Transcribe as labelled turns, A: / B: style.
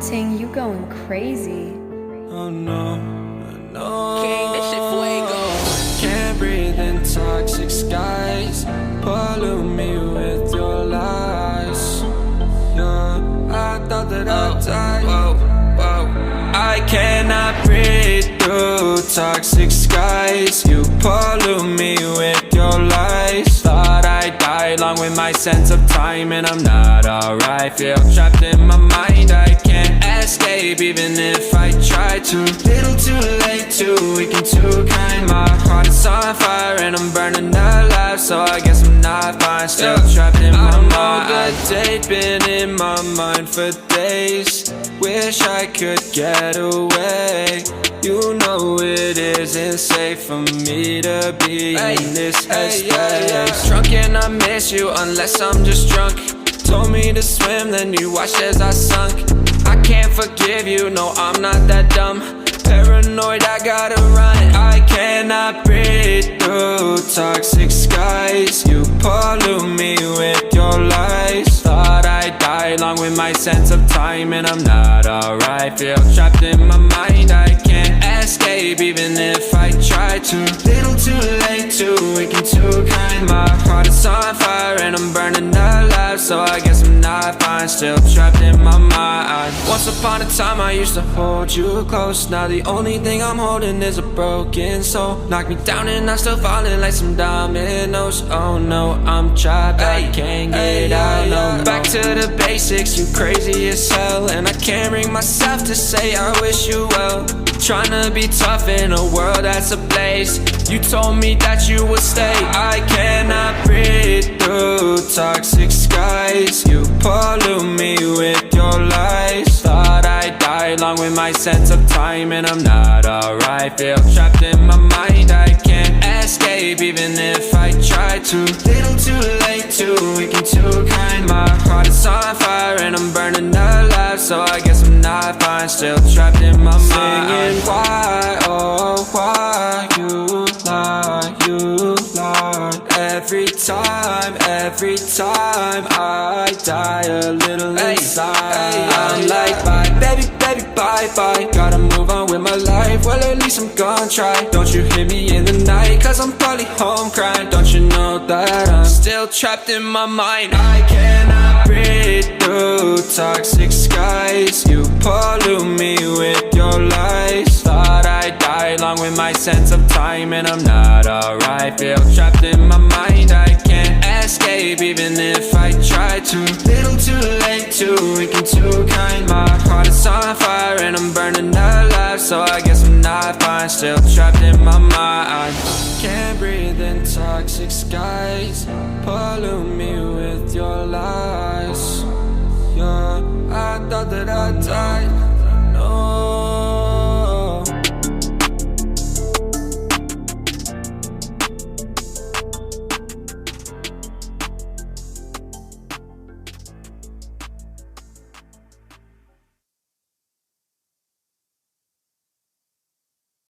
A: Ting, you going crazy.
B: Oh no, no.
C: King, this shit fuego.
B: Can't breathe in toxic skies. Pollute me with your lies. Yeah, I thought that I'd die. I cannot breathe through toxic skies. You pollute me with your lies. Thought I'd die along with my sense of time, and I'm not alright. Feel trapped in my mind, I can't escape even if I try to. Little too late, too weak and too kind. My heart is on fire and I'm burning alive, so I guess I'm not fine. Still trapped in my mind. The date been in my mind for days. Wish I could get away. You know it isn't safe for me to be in this headspace. Drunk and I miss you unless I'm just drunk. Told me to swim, then you watched as I sunk. I can't forgive you, no, I'm not that dumb. Paranoid, I gotta run. I cannot breathe through toxic skies. You pollute me with your lies. Thought I'd die along with my sense of time, and I'm not alright. Feel trapped in my mind, I can't escape even if I try to. Little too late, too weak and too kind. My heart is on fire and I'm burning alive, so I guess I'm not fine. Still trapped in my mind. Once upon a time I used to hold you close. Now the only thing I'm holding is a broken soul. Knock me down and I'm still falling like some dominoes. Oh no, I'm trapped, I can't get out. No, back to the basics, you crazy as hell. And I can't bring myself to say I wish you well. Tryna be tough in a world that's ablaze. You told me that you would stay. I cannot breathe through toxic skies. You pollute me with your lies. Thought I'd die along with my sense of time, and I'm not alright. Feel trapped in my mind, I can't escape even if I try to. Little too late, too weak and too kind. My heart is on fire and I'm burning alive, so I guess I'm not fine. Still trapped in my mind. Singing why, oh why you lie, you lie. Every time I die a little inside. I'm like bye, baby, baby, bye, bye. Gotta move on with my life, well at least I'm gonna try. Don't you hit me in the night, cause I'm probably home crying. Don't you know that I'm still trapped in my mind. I cannot breathe through toxic skies. You pollute me with your lies. Thought I'd die along with my sense of time, and I'm not alright. Feel trapped in my mind, I can't escape even if I try to. Little too late, too weak and too kind. My heart is on fire and I'm burning alive, so I guess I'm not fine. Still trapped in my mind. Can't breathe in toxic skies. Pollute me with your lies. Yeah, I thought that I'd